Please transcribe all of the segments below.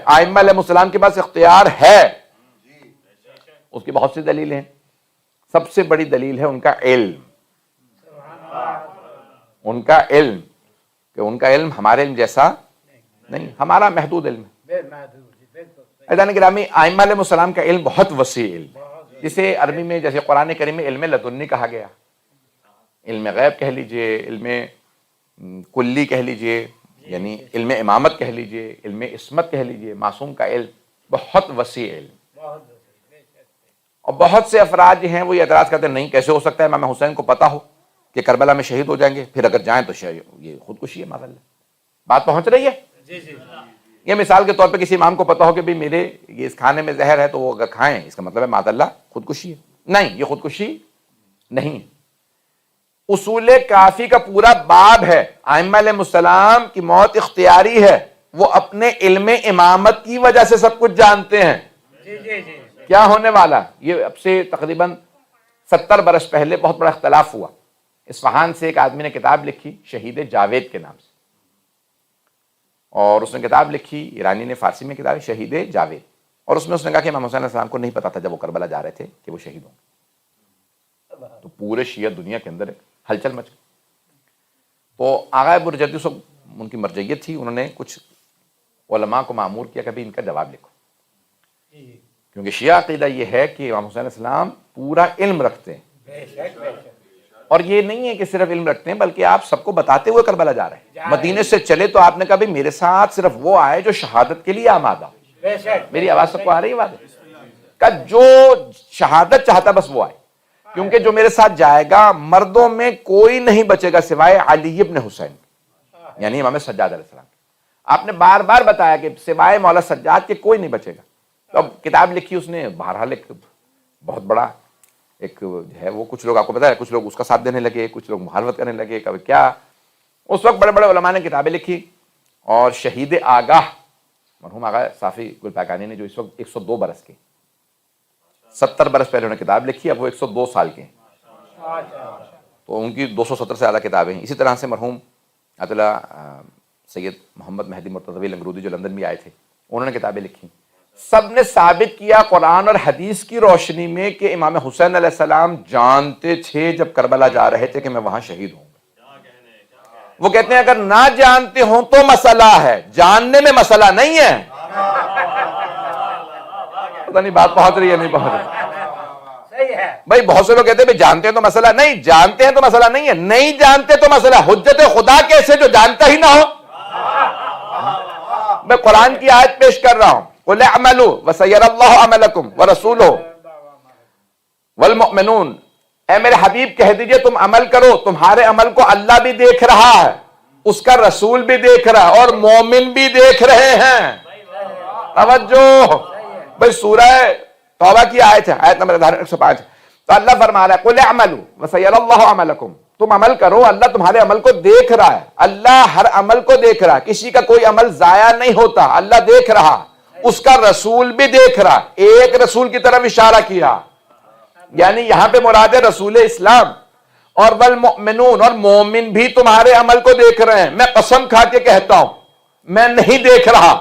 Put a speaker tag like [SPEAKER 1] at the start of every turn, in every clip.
[SPEAKER 1] ائمہ علیہ السلام کے پاس اختیار ہے، اس کی بہت سی دلیلیں ہیں. سب سے بڑی دلیل ہے ان کا علم. ان کا علم، کہ ان کا علم ہمارے علم جیسا نہیں، ہمارا محدود علم ہے. عزیزان گرامی، ائمہ علیہ السلام کا علم بہت وسیع علم ہے، جسے عربی میں جیسے قرآن کریم میں علم لدنی کہا گیا، علم غیب کہہ لیجئے، علم کلی کہہ لیجئے، یعنی علم امامت کہہ لیجئے، علم عصمت کہہ لیجئے. معصوم کا علم بہت وسیع علم. اور بہت سے افراد جو ہیں وہ یہ اعتراض کرتے ہیں نہیں کیسے ہو سکتا ہے امام حسین کو پتا ہو کہ کربلا میں شہید ہو جائیں گے، پھر اگر جائیں تو یہ خودکشی ہے. معاذ اللہ. بات پہنچ رہی ہے؟ یہ مثال کے طور پہ کسی امام کو پتا ہو کہ بھئی میرے یہ اس کھانے میں زہر ہے تو وہ اگر کھائیں اس کا مطلب ہے معاذ اللہ خودکشی ہے. نہیں، یہ خودکشی نہیں. اصول کافی کا پورا باب ہے ائمہ علیہ السلام کی موت اختیاری ہے. وہ اپنے علم امامت کی وجہ سے سب کچھ جانتے ہیں کیا ہونے والا. یہ اب سے تقریباً 70 برس پہلے بہت بڑا اختلاف ہوا. اصفہان سے ایک آدمی نے کتاب لکھی شہید جاوید کے نام سے، اور اس نے کتاب لکھی، ایرانی نے فارسی میں کتاب شہید جاوید، اور اس نے کہا کہ امام حسین علیہ السلام کو نہیں پتا تھا جب وہ کربلا جا رہے تھے کہ وہ شہید ہوں گے. تو پورے شیعہ دنیا کے اندر ہلچل مچ گئی. تو آغا برجردی صاحب ان کی مرجعیت تھی، انہوں نے کچھ علماء کو مامور کیا کہ بھی ان کا جواب لکھو، کیونکہ شیعہ عقیدہ یہ ہے کہ امام حسین علیہ السلام پورا علم رکھتے ہیں. اور یہ نہیں ہے کہ صرف علم رکھتے ہیں بلکہ آپ سب کو بتاتے ہوئے کربلا جا رہے ہیں. مدینے سے چلے تو آپ نے کہا بھی میرے ساتھ صرف وہ آئے جو شہادت کے لیے آمادہ. میری آواز سب کو آ رہی ہے؟ بات کہ جو شہادت چاہتا بس وہ آئے، کیونکہ جو میرے ساتھ جائے گا مردوں میں کوئی نہیں بچے گا سوائے علی ابن حسین، یعنی امام سجاد علیہ السلام. آپ نے بار بار بتایا کہ سوائے مولا سجاد کے کوئی نہیں بچے گا. تو اب کتاب لکھی اس نے، بہرحال ایک بہت بڑا ایک ہے وہ، کچھ لوگ آپ کو پتا ہے کچھ لوگ اس کا ساتھ دینے لگے، کچھ لوگ مخالفت کرنے لگے. کبھی کیا اس وقت بڑے بڑے علماء نے کتابیں لکھی، اور شہید آگاہ مرحوم آغا صافی گل پاکانی نے جو اس وقت 102 برس کے، 70 برس پہلے انہوں نے کتاب لکھی، اب وہ 102 سال کے ہیں، تو ان کی 270 سے زیادہ کتابیں ہیں. اسی طرح سے مرحوم عطلہ سید محمد مہدی مرتضوی لنگرودی جو لندن میں آئے تھے، انہوں نے کتابیں لکھی. سب نے ثابت کیا قرآن اور حدیث کی روشنی میں کہ امام حسین علیہ السلام جانتے تھے جب کربلا جا رہے تھے کہ میں وہاں شہید ہوں. وہ کہتے ہیں اگر نہ جانتے ہوں تو مسئلہ ہے، جاننے میں مسئلہ نہیں ہے. پتہ نہیں بات پہنچ رہی ہے نہیں پہنچ رہی؟ بھائی بہت سے لوگ کہتے ہیں بھائی جانتے ہیں تو مسئلہ نہیں، جانتے ہیں تو مسئلہ نہیں ہے، نہیں جانتے تو مسئلہ. حجت خدا کیسے جو جانتا ہی نہ ہو. میں قرآن کی آیت پیش کر رہا ہوں، قُلْ اعْمَلُوا وَسَيَرَى اللَّهُ عَمَلَكُمْ وَرَسُولُهُ وَالْمُؤْمِنُونَ. اے میرے حبیب کہہ دیجئے تم عمل کرو، تمہارے عمل کو اللہ بھی دیکھ رہا ہے، اس کا رسول بھی دیکھ رہا ہے، اور مومن بھی دیکھ رہے ہیں. توجہ بھئی سورہ توبہ کی آیت ہے، آیت نمبر 105. تو اللہ فرما رہا ہے قُلْ اعْمَلُوا وَسَيَرَى اللَّهُ عَمَلَكُمْ. تم عمل کرو، اللہ تمہارے عمل کو دیکھ رہا ہے. اللہ ہر عمل کو دیکھ رہا ہے، کسی کا کوئی عمل ضائع نہیں ہوتا، اللہ دیکھ رہا، اس کا رسول بھی دیکھ رہا. ایک رسول کی طرف اشارہ کیا، یعنی یہاں پہ مراد ہے رسول اسلام. اور والمؤمنون، اور مومن بھی تمہارے عمل کو دیکھ رہے ہیں. میں قسم کھا کے کہتا ہوں میں نہیں دیکھ رہا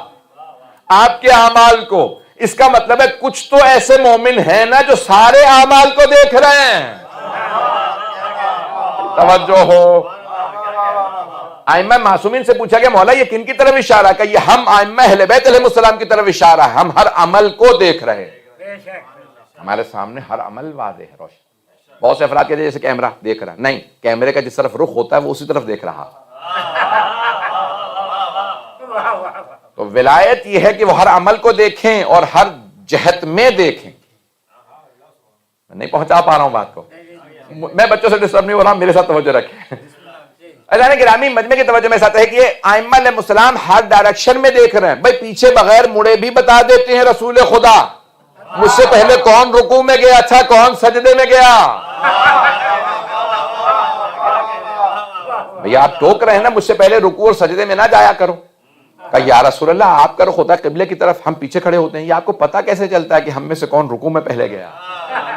[SPEAKER 1] آپ کے اعمال کو. اس کا مطلب ہے کچھ تو ایسے مومن ہیں نا جو سارے اعمال کو دیکھ رہے ہیں. توجہ ہو. ائمہ معصومین سے پوچھا گیا مولا یہ کن کی طرف اشارہ؟ کہ یہ ہم ائمہ اہل بیت علیہ السلام کی طرف اشارہ ہے، ہم ہر عمل کو دیکھ رہے ہیں. ہمارے سامنے ہر عمل واضح ہے، روشن. بہت سے افراد کہتے ہیں جیسے کیمرہ دیکھ رہا، نہیں، کیمرے کا جس طرف رخ ہوتا ہے وہ اسی طرف دیکھ رہا. تو ولایت یہ ہے کہ وہ ہر عمل کو دیکھیں اور ہر جہت میں دیکھیں. میں نہیں پہنچا پا رہا ہوں بات کو، میں بچوں سے ڈسٹرب نہیں ہو رہا ہوں، میرے ساتھ توجہ رکھیں. اللہ گرامی مجمع کی توجہ میں ساتھ ہے کہ یہ ائمہ علیہ السلام ہر ڈائریکشن میں دیکھ رہے ہیں. بھائی پیچھے بغیر مڑے بھی بتا دیتے ہیں رسول خدا مجھ سے پہلے کون رکوع میں گیا تھا، کون سجدے میں گیا. بھئی آپ ٹوک رہے ہیں نا مجھ سے پہلے رکوع اور سجدے میں نہ جایا کرو. کہ یا رسول اللہ آپ کا رخ ہوتا ہے قبلے کی طرف، ہم پیچھے کھڑے ہوتے ہیں، یہ آپ کو پتہ کیسے چلتا ہے کہ ہم میں سے کون رکوع میں پہلے گیا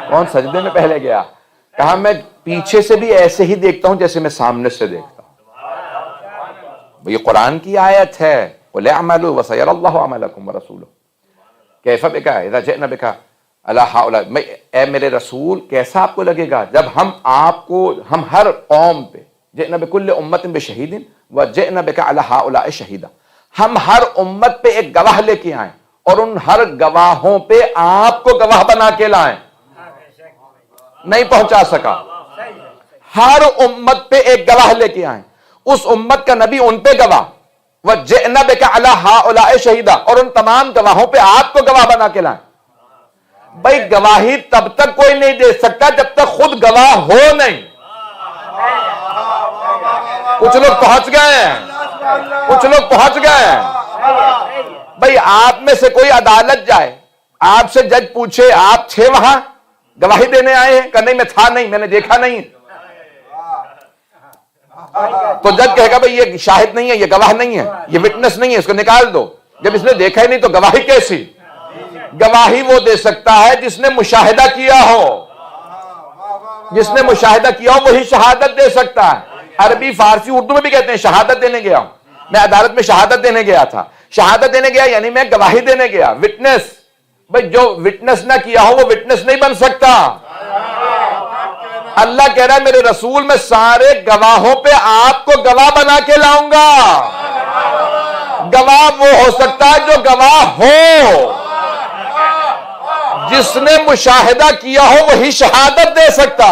[SPEAKER 1] کون سجدے میں پہلے گیا؟ کہا میں پیچھے سے بھی ایسے ہی دیکھتا ہوں جیسے میں سامنے سے دیکھتا ہوں. یہ قرآن کی آیت ہے، قل اعملوا وسيرى الله عملكم ورسوله کیف بک اذا جئنا بک علی ہؤلاء، اے میرے رسول کیسا آپ کو لگے گا جب ہم ہر قوم پہ جئنا بکل امت بشہید وجئنا بک علی ہؤلاء شہیدا، ہم ہر امت پہ ایک گواہ لے کے آئیں اور ان ہر گواہوں پہ آپ کو گواہ بنا کے لائیں، نہیں پہنچا سکا، ہر امت پہ ایک گواہ لے کے آئیں، اس امت کا نبی ان پہ گواہ، وجئنا بک علی ہؤلاء شہیدا، اور ان تمام گواہوں پہ آپ کو گواہ بنا کے لائیں۔ بھائی گواہی تب تک کوئی نہیں دے سکتا جب تک خود گواہ ہو نہیں۔ کچھ لوگ پہنچ گئے ہیں، کچھ لوگ پہنچ گئے ہیں۔ بھائی آپ میں سے کوئی عدالت جائے، آپ سے جج پوچھے آپ تھے وہاں گواہی دینے آئے ہیں کہ نہیں میں تھا نہیں، میں نے دیکھا نہیں، تو جج کہے گا بھائی یہ شاہد نہیں ہے، یہ گواہ نہیں ہے، یہ وٹنس نہیں ہے، اس کو نکال دو۔ جب اس نے دیکھا ہی نہیں تو گواہی کیسی؟ گواہی وہ دے سکتا ہے جس نے مشاہدہ کیا ہو، جس نے مشاہدہ کیا ہو وہی شہادت دے سکتا ہے۔ عربی فارسی اردو میں بھی کہتے ہیں شہادت دینے گیا ہوں، میں عدالت میں شہادت دینے گیا تھا، شہادت دینے گیا یعنی میں گواہی دینے گیا، وٹنس۔ بھائی جو وٹنس نہ کیا ہو وہ وٹنس نہیں بن سکتا۔ اللہ کہہ رہا ہے میرے رسول میں سارے گواہوں پہ آپ کو گواہ بنا کے لاؤں گا۔ گواہ وہ ہو سکتا ہے جو گواہ ہو، جس نے مشاہدہ کیا ہو وہی شہادت دے سکتا۔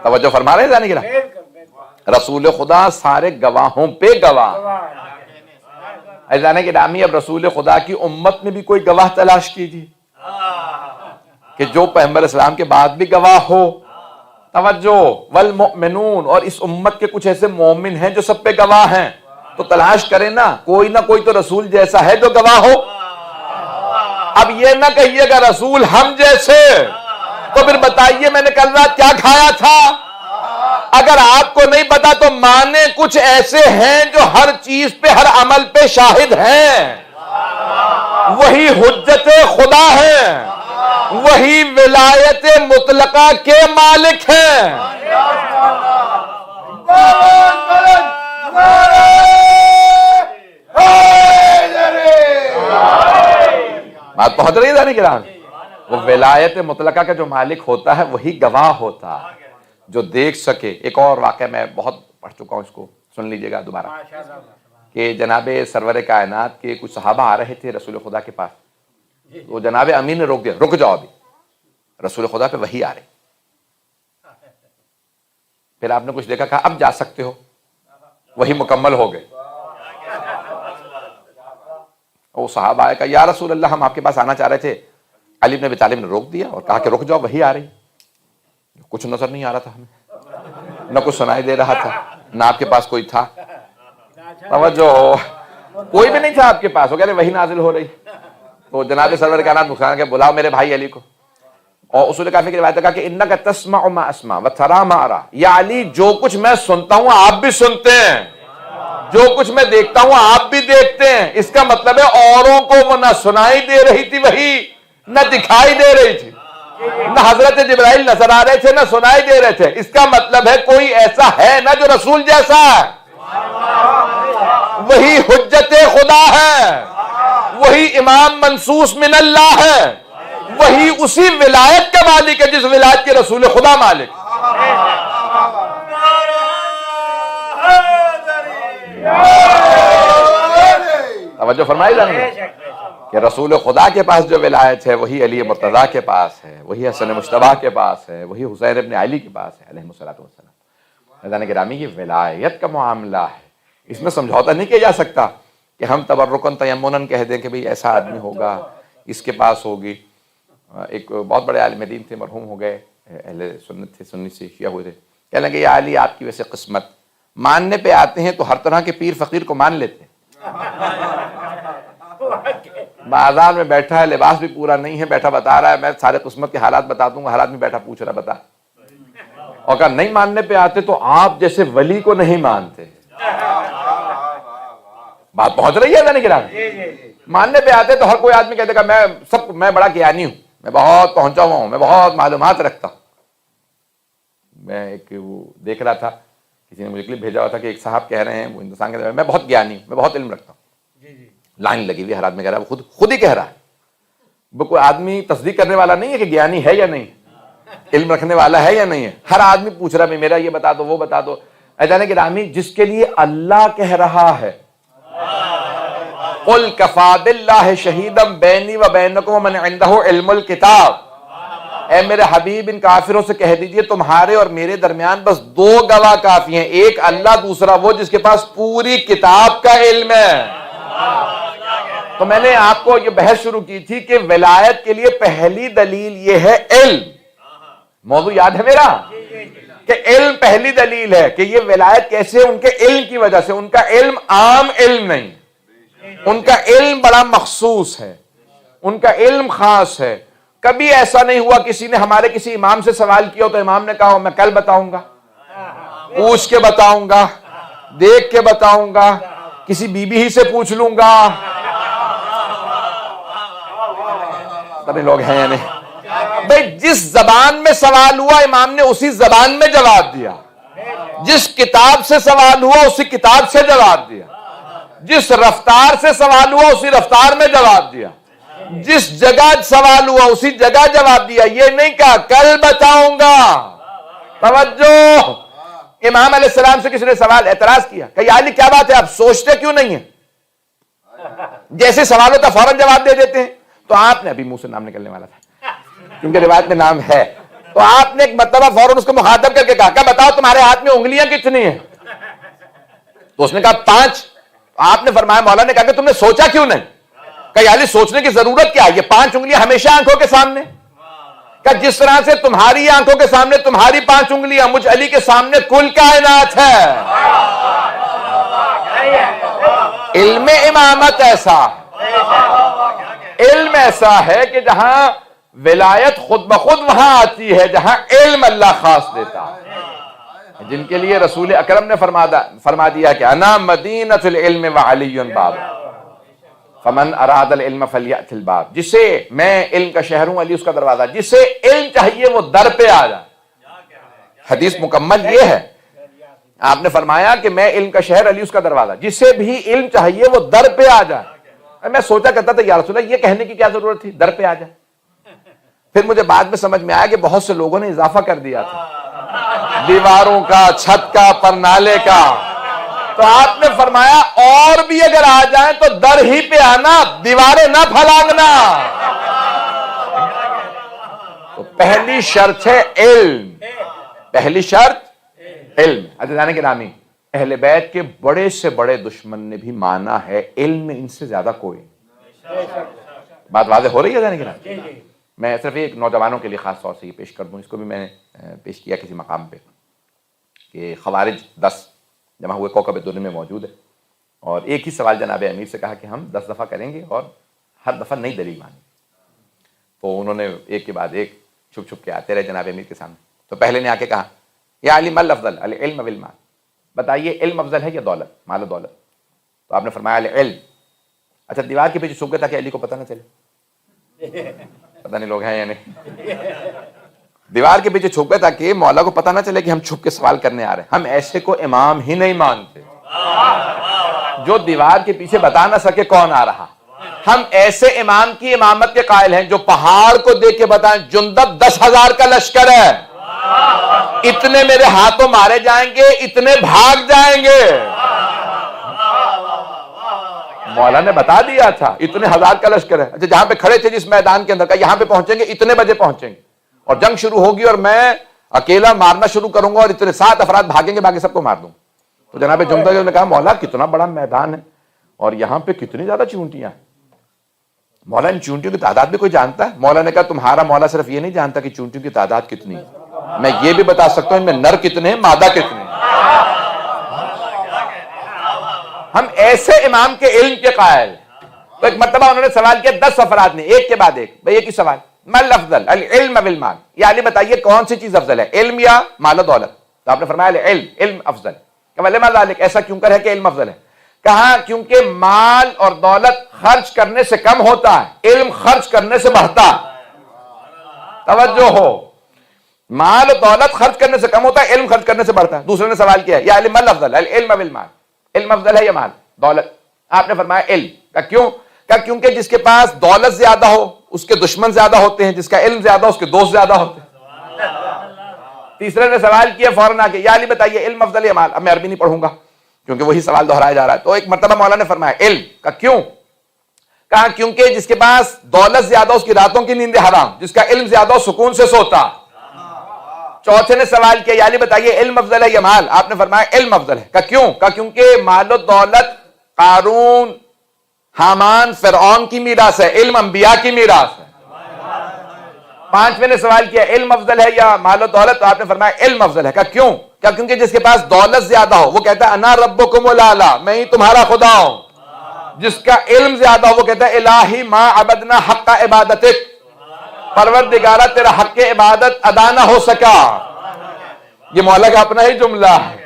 [SPEAKER 1] توجہ فرما رہے ہیں جانے کی رسول خدا سارے گواہوں پہ گواہ۔ کے نامی اب رسول خدا کی امت میں بھی کوئی گواہ تلاش کیجیے کہ جو پیغمبر اسلام کے بعد بھی گواہ ہو۔ توجہ، والمؤمنون، اور اس امت کے کچھ ایسے مومن ہیں جو سب پہ گواہ ہیں، تو تلاش کریں نا کوئی تو رسول جیسا ہے جو گواہ ہو۔ اب یہ نہ کہیے گا رسول ہم جیسے، تو پھر بتائیے میں نے کل رات کیا کھایا تھا؟ اگر آپ کو نہیں پتا تو مانے کچھ ایسے ہیں جو ہر چیز پہ ہر عمل پہ شاہد ہیں، وہی حجت خدا ہے، وہی ولایت مطلقہ کے مالک ہیں۔ بات پہنچ رہی ہے جانے کی رات؟ وہ ولایت مطلقہ کا جو مالک ہوتا ہے وہی گواہ ہوتا ہے جو دیکھ سکے۔ ایک اور واقعہ میں بہت پڑھ چکا ہوں، اس کو سن لیجئے گا دوبارہ، کہ جناب سرور کائنات کے کچھ صحابہ آ رہے تھے رسول خدا کے پاس، تو جناب امین نے روک دیا، رک جاؤ ابھی، رسول خدا پہ وحی آ رہی۔ پھر آپ نے کچھ دیکھا، کہا اب جا سکتے ہو، وہی مکمل ہو گئے۔ وہ صحابہ آئے، کہا یا رسول اللہ ہم آپ کے پاس آنا چاہ رہے تھے۔ علی بن ابی طالب نے روک دیا اور کہا کہ رک جاؤ وحی آ رہی۔ کچھ نظر نہیں آ رہا تھا ہمیں، نہ کچھ سنائی دے رہا تھا، نہ آپ کے پاس کوئی تھا۔ توجہ، کوئی بھی نہیں تھا آپ کے پاس، وہ کہہ رہے وحی نازل ہو رہی۔ تو جناب سرور کائنات مسلمان کے بلاؤ میرے بھائی علی کو۔ اور اصول کافی کی روایت ہے کہ انک تسمع ما اسمع وترى ما ارى، یا علی جو کچھ میں سنتا ہوں آپ بھی سنتے ہیں، جو کچھ میں دیکھتا ہوں آپ بھی دیکھتے ہیں۔ اس کا مطلب ہے اوروں کو وہ نہ سنائی دے رہی تھی وحی، نہ دکھائی دے رہی تھی، نہ حضرت جبرائیل نظر آ رہے تھے نہ سنائی دے رہے تھے۔ اس کا مطلب ہے کوئی ایسا ہے نہ جو رسول جیسا ہے، وہی حجت خدا ہے، وہی امام منصوص من اللہ ہے، وہی اسی ولایت کا مالک ہے جس ولایت کے رسول خدا مالک۔ توجہ فرمائی جائیں گے کہ رسول خدا کے پاس جو ولایت ہے وہی علی مرتضیٰ کے پاس ہے، وہی حسن مجتبیٰ کے پاس ہے، وہی حسین ابن علی کے پاس ہے علیہ الصلوۃ والسلام۔ حضرات گرامی یہ ولایت کا معاملہ ہے، اس میں سمجھوتا نہیں کیا جا سکتا کہ ہم تبرکن تیمنن کہہ دیں کہ بھئی ایسا آدمی ہوگا، اس کے پاس ہوگی۔ ایک بہت بڑے عالم دین تھے، مرحوم ہو گئے، اہل سنت تھے، سنی سے شیعہ ہوئے تھے، کہنے لگے یا علی آپ کی ویسے قسمت، ماننے پہ آتے ہیں تو ہر طرح کے پیر فقیر کو مان لیتے ہیں۔ بازار میں بیٹھا ہے، لباس بھی پورا نہیں ہے، بیٹھا بتا رہا ہے میں سارے قسمت کے حالات بتا دوں گا، حالات میں بیٹھا پوچھ رہا بتا، اور کہا نہیں ماننے پہ آتے تو آپ جیسے ولی کو نہیں مانتے۔ بات پہنچ رہی ہے یا نہیں گرامی؟ ماننے پہ آتے تو ہر کوئی آدمی کہتے گا میں بڑا گیانی ہوں، میں بہت پہنچا ہوا ہوں، میں بہت معلومات رکھتا ہوں۔ میں ایک وہ دیکھ رہا تھا، کسی نے مجھے کلپ بھیجا ہوا تھا کہ ایک صاحب کہہ رہے ہیں وہ ہندوستان کے میں بہت گیانی ہوں، میں بہت علم رکھتا ہوں۔ لائن لگی ہوئی، ہر آدمی کہہ رہا ہے، وہ خود ہی کہہ رہا ہے۔ وہ کوئی آدمی تصدیق کرنے والا نہیں ہے کہ گیانی ہے یا نہیں، علم رکھنے والا ہے یا نہیں ہے، ہر آدمی پوچھ رہا ہے میرا یہ بتا دو وہ بتا دو۔ اجانے کی رامی جس کے لیے اللہ کہہ رہا ہے قل کفی باللہ شہیدا بینی و بینکم ومن عندہ علم الکتاب، اے میرے حبیب ان کافروں سے کہہ دیجئے تمہارے اور میرے درمیان بس دو گواہ کافی ہیں، ایک اللہ، دوسرا وہ جس کے پاس پوری کتاب کا علم ہے۔ تو میں نے آپ کو یہ بحث شروع کی تھی کہ ولایت کے لیے پہلی دلیل یہ ہے علم۔ موضوع یاد ہے میرا کہ علم پہلی دلیل ہے کہ یہ ولایت کیسے، ان کے علم کی وجہ سے۔ ان کا علم عام علم نہیں، ان کا علم بڑا مخصوص ہے، ان کا علم خاص ہے۔ کبھی ایسا نہیں ہوا کسی نے ہمارے کسی امام سے سوال کیا تو امام نے کہا میں کل بتاؤں گا، پوچھ کے بتاؤں گا، دیکھ کے بتاؤں گا، کسی بی بی ہی سے پوچھ لوں گا۔ تبھی لوگ ہیں یا نہیں؟ بھئی جس زبان میں سوال ہوا امام نے اسی زبان میں جواب دیا، جس کتاب سے سوال ہوا اسی کتاب سے جواب دیا، جس رفتار سے سوال ہوا اسی رفتار میں جواب دیا، جس جگہ سوال ہوا اسی جگہ جواب دیا۔ یہ نہیں کہا کل بتاؤں گا۔ توجہ، امام علیہ السلام سے کسی نے سوال اعتراض کیا کہ یا علی کیا بات ہے، آپ سوچتے کیوں نہیں ہیں؟ جیسے سوال ہوتا فوراً جواب دے دیتے ہیں۔ تو آپ نے ابھی منہ سے نام نکلنے والا تھا کیونکہ روایت میں نام ہے، تو آپ نے ایک مرتبہ فوراً اس کو مخاطب کر کے کہا کہ بتاؤ تمہارے ہاتھ میں انگلیاں کتنی ہیں؟ تو اس نے کہا 5۔ آپ نے فرمایا، مولا نے کہا کہ تم نے سوچا کیوں نہیں؟ کہ یعنی سوچنے کی ضرورت کیا ہے، یہ 5 انگلیاں ہمیشہ آنکھوں کے سامنے۔ کہ جس طرح سے تمہاری آنکھوں کے سامنے تمہاری 5 انگلیاں، مجھ علی کے سامنے کل کائنات ہے۔ علم امامت ایسا، علم ایسا ہے کہ جہاں ولایت خود بخود وہاں آتی ہے جہاں علم اللہ خاص دیتا ہے، جن کے لیے رسول اکرم نے فرما دیا کہ انا مدینۃ العلم وعلی باب فمن اراد العلم فلیأت الباب، جسے میں علم کا شہر ہوں، علی اس کا دروازہ، جسے علم چاہیے وہ در پہ آ جائے۔ حدیث مکمل یہ ہے، آپ نے فرمایا کہ میں علم کا شہر، علی اس کا دروازہ، جسے بھی علم چاہیے وہ در پہ آ جائے۔ میں سوچا کرتا تھا یا رسول اللہ یہ کہنے کی کیا ضرورت تھی، در پہ آ جائے؟ پھر مجھے بعد میں سمجھ میں آیا کہ بہت سے لوگوں نے اضافہ کر دیا تھا، دیواروں کا، چھت کا، پرنالے کا۔ تو آپ نے فرمایا اور بھی اگر آ جائیں تو در ہی پہ آنا، دیواریں نہ پھلانگنا۔ تو پہلی شرط ہے علم، پہلی شرط علم۔ اچھا جانے کے نامی اہل بیت کے بڑے سے بڑے دشمن نے بھی مانا ہے علم میں ان سے زیادہ کوئی۔ بات واضح ہو رہی ہے جانے کے نامی؟ میں صرف ایک نوجوانوں کے لیے خاص طور سے یہ پیش کر دوں، اس کو بھی میں نے پیش کیا کسی مقام پہ، کہ خوارج 10 جمع ہوئے کوکب درہ میں موجود ہے، اور ایک ہی سوال جناب امیر سے کہا کہ ہم 10 دفعہ کریں گے اور ہر دفعہ نئی دلیل مانیں۔ تو انہوں نے ایک کے بعد ایک چھپ چھپ کے آتے رہے جناب امیر کے سامنے۔ تو پہلے نے آ کے کہا یا علی مل افضل، العلم والمال، بتائیے علم افضل ہے یا دولت، مال و دولت؟ تو آپ نے فرمایا العلم۔ اچھا دیوار کے پیچھے چھپ گیا تاکہ علی کو پتہ نہ چلے، پتہ نہیں لوگ ہیں یا نہیں، دیوار کے پیچھے چھپ گئے تاکہ مولا کو پتہ نہ چلے کہ ہم چھپ کے سوال کرنے آ رہے ہیں۔ ہم ایسے کو امام ہی نہیں مانتے جو دیوار کے پیچھے بتا نہ سکے کون آ رہا۔ ہم ایسے امام کی امامت کے قائل ہیں جو پہاڑ کو دیکھ کے بتائیں جندب 10,000 کا لشکر ہے، اتنے میرے ہاتھوں مارے جائیں گے، اتنے بھاگ جائیں گے۔ مولا نے بتا دیا تھا اتنے 1000 کا لشکر ہے۔ اچھا جہاں پہ کھڑے تھے جس میدان کے اندر کا یہاں پہ پہنچیں گے، اتنے بجے پہنچیں گے، اور جنگ شروع ہوگی اور میں اکیلا مارنا شروع کروں گا اور اتنے 7 افراد بھاگیں گے، باقی سب کو مار دوں۔ تو جناب جمدہ نے کہا مولا کتنا بڑا میدان ہے اور یہاں پہ کتنی زیادہ چونٹیاں ہیں، مولا ان چونٹیوں کی تعداد بھی کوئی جانتا ہے؟ مولا نے کہا تمہارا مولا صرف یہ نہیں جانتا کہ چونٹیوں کی تعداد کتنی ہے، میں یہ بھی بتا سکتا ہوں ان میں نر کتنے ہیں، مادہ کتنے ہیں۔ ہم ایسے امام کے علم کے قائل۔ تو ایک مرتبہ انہوں نے سوال کیا 10 افراد نے ایک کے بعد ایک، بھئی ایک ہی سوال، مل افضل، العلم والمال، یا علی بتائیے کون سی چیز افضل ہے، علم یا مال و دولت؟ تو آپ نے فرمایا علم، علم افضل۔ کہ لما ذلک، ایسا کیوں کر ہے کہ علم افضل ہے؟ کہا کیونکہ مال اور دولت خرچ کرنے سے کم ہوتا ہے، علم خرچ کرنے سے بڑھتا ہے۔ توجہ ہو، مال اور دولت خرچ کرنے سے کم ہوتا ہے، علم خرچ کرنے سے بڑھتا ہے۔ دوسرے نے سوال کیا یا علم افضل، علم اب المال، علم افضل ہے یا مال دولت؟ آپ نے فرمایا علم کا۔ کیوں؟ کہ کیونکہ جس کے پاس دولت زیادہ ہو اس کے دشمن زیادہ ہوتے ہیں، جس کا علم زیادہ ہو اس کے دوست زیادہ ہوتے ہیں۔ تیسرے نے سوال کیا فوراً آ کے یا علی بتائیے علم افضل یا مال؟ اب میں عربی نہیں پڑھوں گا کیونکہ وہی سوال دہرایا جا رہا ہے۔ تو ایک مرتبہ مولانا نے فرمایا علم کا۔ کیوں؟ کہا کیونکہ جس کے پاس دولت زیادہ اس کی راتوں کی نیندیں حرام، جس کا علم زیادہ ہو سکون سے سوتا۔ چوتھے نے سوال کیا یا علی بتائیے علم افضل ہے یا مال؟ آپ نے فرمایا علم افضل ہے۔ کیوں؟ کیونکہ مال و دولت قارون، حامان، فرعون کی میراث ہے، علم انبیاء کی میراث ہے۔ پانچویں نے سوال کیا علم افضل ہے یا مال و دولت؟ تو آپ نے فرمایا علم افضل ہے۔ کیوں؟ کیونکہ جس کے پاس دولت زیادہ ہو وہ کہتا ہے انا ربکم الاعلی، میں ہی تمہارا خدا ہوں۔ جس کا علم زیادہ ہو وہ کہتا ہے الہی ما عبدنا حق عبادتک، پروردگارہ تیرا حق عبادت ادا نہ ہو سکا۔ یہ مولا کا اپنا ہی جملہ ہے۔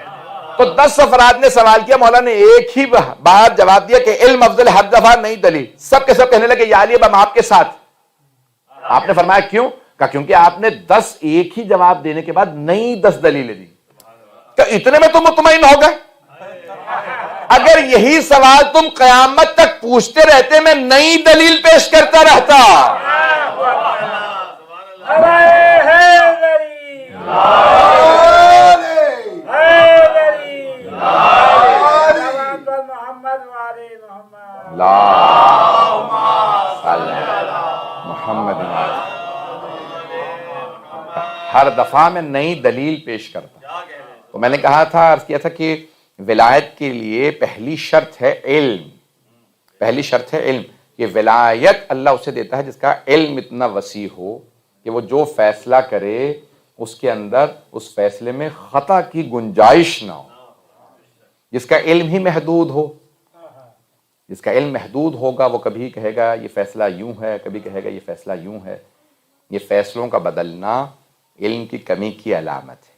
[SPEAKER 1] تو 10 افراد نے سوال کیا، مولا نے ایک ہی بات جواب دیا کہ علم افضل، ہر دفعہ نئی دلیل۔ سب کے سب کہنے لگے یا علی اب ہم آپ کے ساتھ۔ آپ نے فرمایا کیوں؟ کیونکہ آپ نے 10 ایک ہی جواب دینے کے بعد نئی 10 دلیلیں دی۔ کہ اتنے میں تم مطمئن ہو گئے؟ اگر یہی سوال تم قیامت تک پوچھتے رہتے میں نئی دلیل پیش کرتا رہتا۔ محمد ہر دفعہ میں نئی دلیل پیش کرتا۔ تو میں نے کہا تھا، عرض کیا تھا کہ ولایت کے لیے پہلی شرط ہے علم، پہلی شرط ہے علم۔ یہ ولایت اللہ اسے دیتا ہے جس کا علم اتنا وسیع ہو کہ وہ جو فیصلہ کرے اس کے اندر اس فیصلے میں خطا کی گنجائش نہ ہو، جس کا علم ہی محدود ہو۔ جس کا علم محدود ہوگا وہ کبھی کہے گا یہ فیصلہ یوں ہے، کبھی کہے گا یہ فیصلہ یوں ہے۔ یہ فیصلوں کا بدلنا علم کی کمی کی علامت ہے،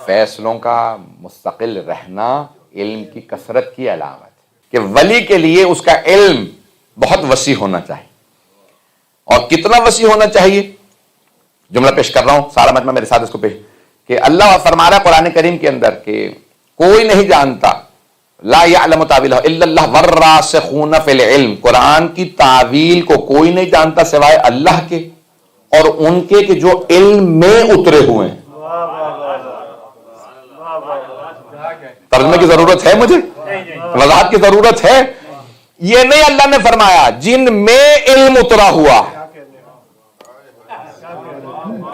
[SPEAKER 1] فیصلوں کا مستقل رہنا علم کی کثرت کی علامت ہے۔ کہ ولی کے لیے اس کا علم بہت وسیع ہونا چاہیے۔ اور کتنا وسیع ہونا چاہیے؟ جملہ پیش کر رہا ہوں، سارا مجمع میرے ساتھ اس کو پیش، کہ اللہ فرما رہا ہے قرآن کریم کے اندر کہ کوئی نہیں جانتا، لا یعلم تاویلہ الا اللہ والراسخون فی العلم، قرآن کی تعویل کو کوئی نہیں جانتا سوائے اللہ کے اور ان کے کہ جو علم میں اترے ہوئے ہیں۔ ترجمے کی ضرورت ہے مجھے؟ وضاحت کی ضرورت ہے؟ یہ نہیں اللہ نے فرمایا جن میں علم اترا ہوا۔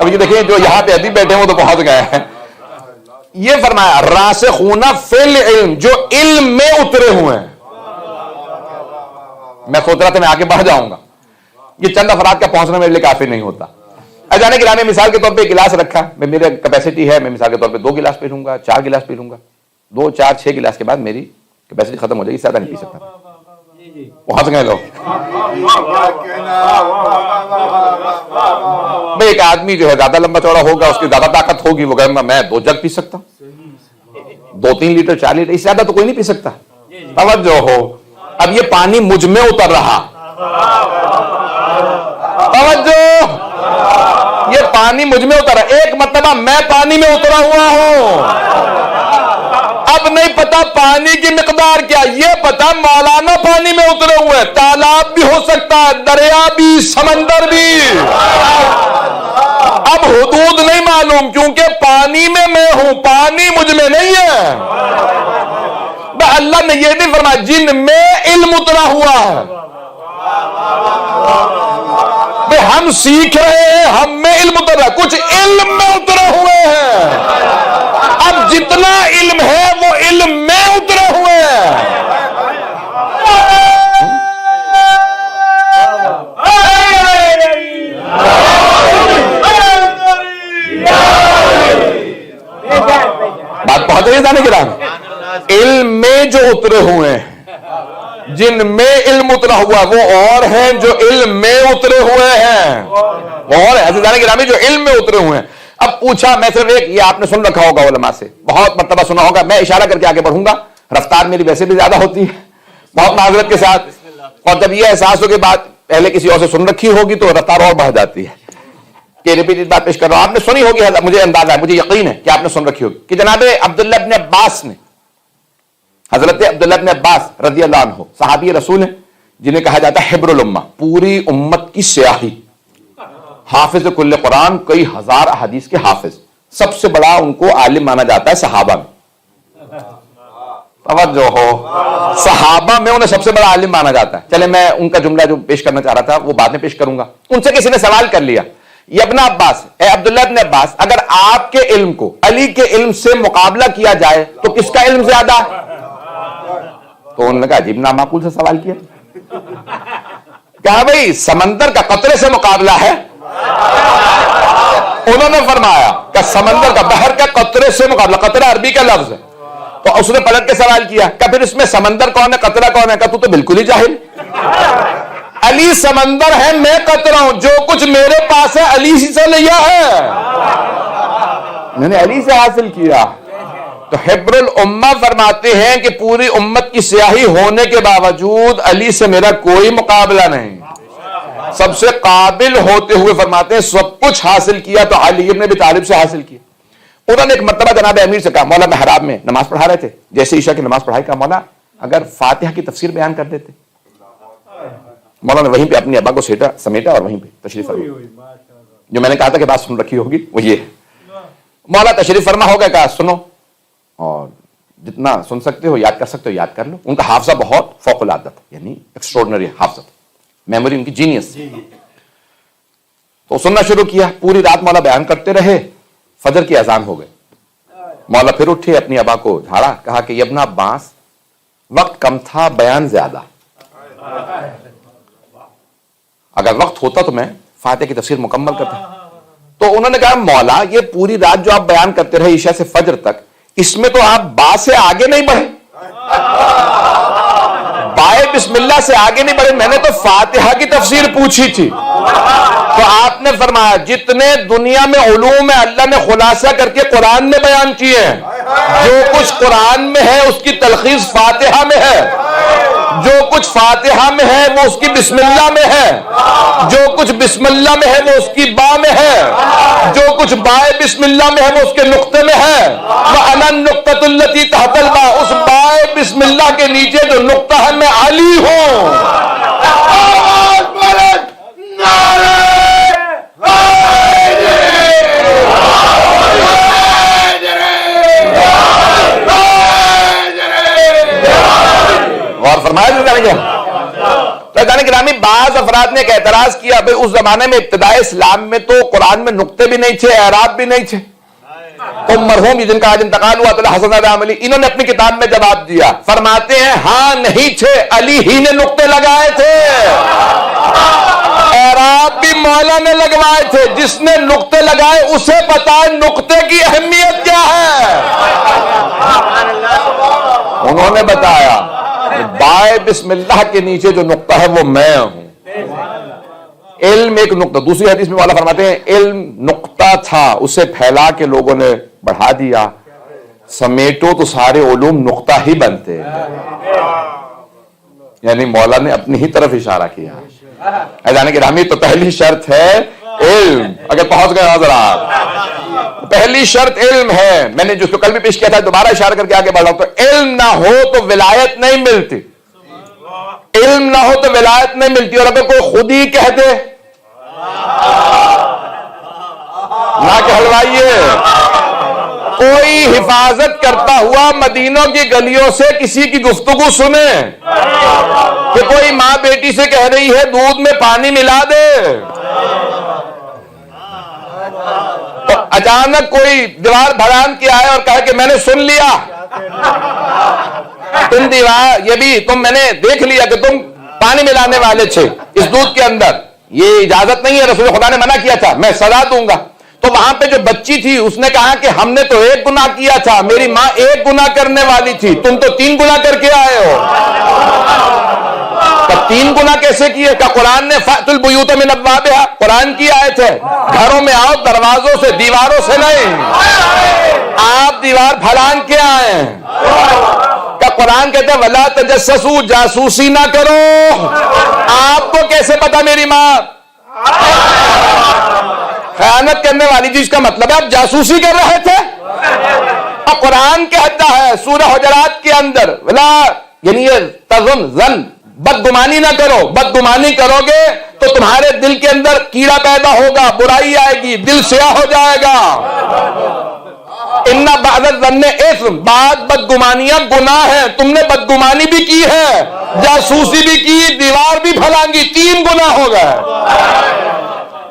[SPEAKER 1] اب یہ دیکھیں جو یہاں پہ ادیب بیٹھے ہیں وہ تو پہنچ گئے ہیں۔ یہ فرمایا راسخون فی العلم، جو علم میں اترے ہوئے ہیں۔ میں سوچ رہا تھا میں آگے بڑھ جاؤں گا، یہ چند افراد کا پہنچنا میرے لیے کافی نہیں ہوتا۔ اجانے گرانے مثال کے طور پہ گلاس رکھا، میرے کیپیسٹی ہے، میں مثال کے طور پہ 2 گلاس پی لوں گا، 4 گلاس پی لوں گا، 2 4 6 گلاس کے بعد میری کیپیسٹی ختم ہو جائے گی، زیادہ نہیں پی سکتا۔ پہنچ گئے لوگ۔ بھائی ایک آدمی جو ہے زیادہ لمبا چوڑا ہوگا، اس کی زیادہ طاقت ہوگی، وہ کہے گا میں 2 جگ پی سکتا ہوں، 2-3 لیٹر 4 لیٹر، اس سے زیادہ تو کوئی نہیں پی سکتا۔ توجہ ہو، اب یہ پانی مجھ میں اتر رہا، توجہ، یہ پانی مجھ میں اترا، ایک مرتبہ میں پانی میں اترا ہوا ہوں۔ اب نہیں پتا پانی کی مقدار کیا، یہ پتا مولانا پانی میں اترے ہوئے، تالاب بھی ہو سکتا ہے، دریا بھی، سمندر بھی۔ اب حدود نہیں معلوم کیونکہ پانی میں ہوں، پانی مجھ میں نہیں ہے۔ اللہ نے یہ نہیں فرمایا جن میں علم اترا ہوا ہے۔ بھئی ہم سیکھ رہے ہیں، ہم میں علم اتر رہا ہے، کچھ علم میں اترے ہوئے ہیں۔ اب جتنا علم ہے وہ علم میں اترے ہوئے ہیں۔ بات پہنچ رہی ہے جانے کے رام؟ علم میں جو اترے ہوئے ہیں، جن میں علم اترا ہوا وہ اور ہیں جو علم میں اترے ہوئے ہیں، اور ایسے جانے گرامی جو علم میں اترے ہوئے ہیں۔ اب پوچھا، میں صرف ایک، یہ آپ نے سن رکھا ہوگا علماء سے، بہت مرتبہ سنا ہوگا، میں اشارہ کر کے آگے بڑھوں گا، رفتار میری ویسے بھی زیادہ ہوتی ہے، بہت معذرت کے ساتھ. اور جب یہ احساس ہو کہ بات پہلے کسی اور سے سن رکھی ہوگی تو رفتار اور بڑھ جاتی ہے کہ ریپیٹڈ بات پیش کر رہا ہوں. آپ نے سنی ہوگی, مجھے اندازہ ہے, مجھے یقین ہے کہ آپ نے سن رکھی ہوگی کہ جناب عبداللہ ابن عباس نے, حضرت عبداللہ ابن عباس رضی اللہ عنہ صحابی رسول ہیں جنہیں کہا جاتا ہے حبر الامہ, پوری امت کی سیاہی, حافظ کل قرآن, کئی ہزار احادیث کے حافظ, سب سے بڑا ان کو عالم مانا جاتا ہے صحابہ میں. توجہ ہو, صحابہ میں انہیں سب سے بڑا عالم مانا جاتا ہے. چلے میں ان کا جملہ جو پیش کرنا چاہ رہا تھا وہ بعد میں پیش کروں گا. ان سے کسی نے سوال کر لیا, یہ ابن عباس, اے عبداللہ ابن عباس, اگر آپ کے علم کو علی کے علم سے مقابلہ کیا جائے تو کس کا علم زیادہ؟ تو انہوں نے کہا عجیب نامعقول سے سوال کیا. کہا بھئی سمندر کا قطرے سے مقابلہ ہے. انہوں نے فرمایا کہ سمندر کا, بحر کا قطرے سے مقابلہ, قطرہ عربی کا لفظ ہے. تو اس نے پلٹ کے سوال کیا کہ پھر اس میں سمندر کون ہے, قطرہ کون ہے؟ کہ تو بالکل ہی جاہل. علی سمندر ہے, میں قطرہ ہوں, جو کچھ میرے پاس ہے علی سے لیا ہے, میں نے علی سے حاصل کیا. تو حبر الامہ فرماتے ہیں کہ پوری امت کی سیاہی ہونے کے باوجود علی سے میرا کوئی مقابلہ نہیں. سب سے قابل ہوتے ہوئے فرماتے ہیں سب کچھ حاصل کیا تو علی ابن ابی طالب سے حاصل کیا. انہوں نے ایک مرتبہ جناب امیر سے کہا, مولا محراب میں نماز پڑھا رہے تھے, جیسے عشاء کی نماز پڑھائی, کہا مولا اگر فاتحہ کی تفسیر بیان کر دیتے. مولا نے وہیں پہ اپنی ابا کو سمیٹا اور وہیں پہ تشریف فرما. جو میں نے کہا تھا کہ بات سن رکھی ہوگی وہ یہ ہے. مولا تشریف فرما ہو گیا, کہا سنو اور جتنا سن سکتے ہو, یاد کر سکتے ہو یاد کر لو. ان کا حافظہ بہت فوق العادہ تھا, یعنی ایکسٹراڈنری حافظہ, میموری ان کی جینیس. تو سننا شروع کیا, پوری رات مولا بیان کرتے رہے, فجر کی اذان ہو گئی. مولا پھر اٹھے, اپنی ابا کو جھاڑا, کہا کہ ابن عباس وقت کم تھا, بیان زیادہ. اگر وقت ہوتا تو میں فاتحہ کی تفسیر مکمل کرتا. تو انہوں نے کہا مولا یہ پوری رات جو آپ بیان کرتے رہے عشاء سے فجر تک, اس میں تو آپ با سے آگے نہیں بڑھے, بائے بسم اللہ سے آگے نہیں بڑھے. میں نے تو فاتحہ کی تفسیر پوچھی تھی. تو آپ نے فرمایا جتنے دنیا میں علوم ہے اللہ نے خلاصہ کر کے قرآن میں بیان کیے ہیں, جو کچھ قرآن میں ہے اس کی تلخیص فاتحہ میں ہے, جو کچھ فاتحہ میں ہے وہ اس کی بسم اللہ میں ہے, جو کچھ بسم اللہ میں ہے وہ اس کی با میں ہے, جو کچھ بائے بسم اللہ میں ہے وہ اس کے نقطے میں ہے. وَأَنَا النُّقْطَةُ الَّتِي تَحْتَ الْبَاءِ, اس بائے بسم اللہ کے نیچے جو نقطہ ہے میں علی ہوں. اور فرمایا جانے گرامی, بعض افراد نے ایک اعتراض کیا, بھئی اس زمانے میں ابتدائی اسلام میں تو قرآن میں نقطے بھی نہیں تھے, اعراب بھی نہیں تھے. تو مرحوم جن کا آج انتقال ہوا تو حسن علی, انہوں نے اپنی کتاب میں جواب دیا, فرماتے ہیں ہاں نہیں تھے, علی ہی نے نقطے لگائے تھے, اعراب بھی مولا نے لگوائے تھے. جس نے نقطے لگائے اسے پتا ہے نقطے کی اہمیت کیا ہے. انہوں نے بتایا بائے بسم اللہ کے نیچے جو نقطہ ہے وہ میں ہوں. علم ایک نقطہ, دوسری حدیث میں والا فرماتے ہیں علم نقطہ تھا, اسے پھیلا کے لوگوں نے بڑھا دیا, سمیٹو تو سارے علوم نقطہ ہی بنتے. یعنی مولا نے اپنی ہی طرف اشارہ کیا. جانے کی رامی, تو پہلی شرط ہے علم. اگر پہنچ گئے حضرات, پہلی شرط علم ہے. میں نے جو کل بھی پیش کیا تھا دوبارہ اشارہ کر کے آگے بڑھ رہا ہوں, تو علم نہ ہو تو ولایت نہیں ملتی, علم نہ ہو تو ولایت نہیں ملتی. اور اگر کوئی خود ہی کہہ دے نہ کہ حلوائیے, کوئی حفاظت کرتا ہوا مدینوں کی گلیوں سے کسی کی گفتگو سنے کہ کوئی ماں بیٹی سے کہہ رہی ہے دودھ میں پانی ملا دے, تو اچانک کوئی دیوار بھڑان کے آئے اور کہے کہ میں نے سن لیا, تم دیوار یہ بھی میں نے دیکھ لیا کہ تم پانی ملانے والے تھے اس دودھ کے اندر, یہ اجازت نہیں ہے, رسول خدا نے منع کیا تھا, میں سزا دوں گا. تو وہاں پہ جو بچی تھی اس نے کہا کہ ہم نے تو ایک گناہ کیا تھا, میری ماں ایک گناہ کرنے والی تھی, تم تو 3 گناہ کر کے آئے ہو. تب 3 گناہ کیسے کیے؟ کہ قرآن نے فَأْتُوا الْبُيُوتَ مِنْ أَبْوَابِهَا, قرآن کی آیت ہے, گھروں میں آؤ دروازوں سے, دیواروں سے نہیں. آپ دیوار پھلان کے آئے ہیں. کیا قرآن کہتا ہے ولا تجسسوا، جاسوسی نہ کرو؟ آپ کو کیسے پتا میری ماں خیانت کرنے والی چیز کا مطلب ہے آپ جاسوسی کر رہے تھے؟ اور قرآن کہتا ہے سورہ حجرات کے اندر ولا، یعنی زن، بدگمانی نہ کرو. بدگمانی کرو گے تو تمہارے دل کے اندر کیڑا پیدا ہوگا، برائی آئے گی، دل سیاہ ہو جائے گا. ان بعض الظن اثم، بعض بدگمانیاں گناہ ہیں. تم نے بدگمانی بھی کی ہے، جاسوسی بھی کی، دیوار بھی پھلانگی، 3 گناہ ہو گئے.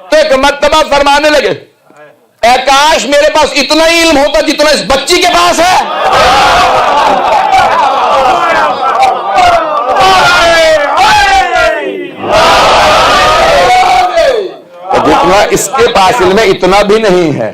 [SPEAKER 1] تو ایک مرتبہ فرمانے لگے اے کاش میرے پاس اتنا ہی علم ہوتا جتنا اس بچی کے پاس ہے. جتنا اس کے پاس علم ہے اتنا بھی نہیں ہے.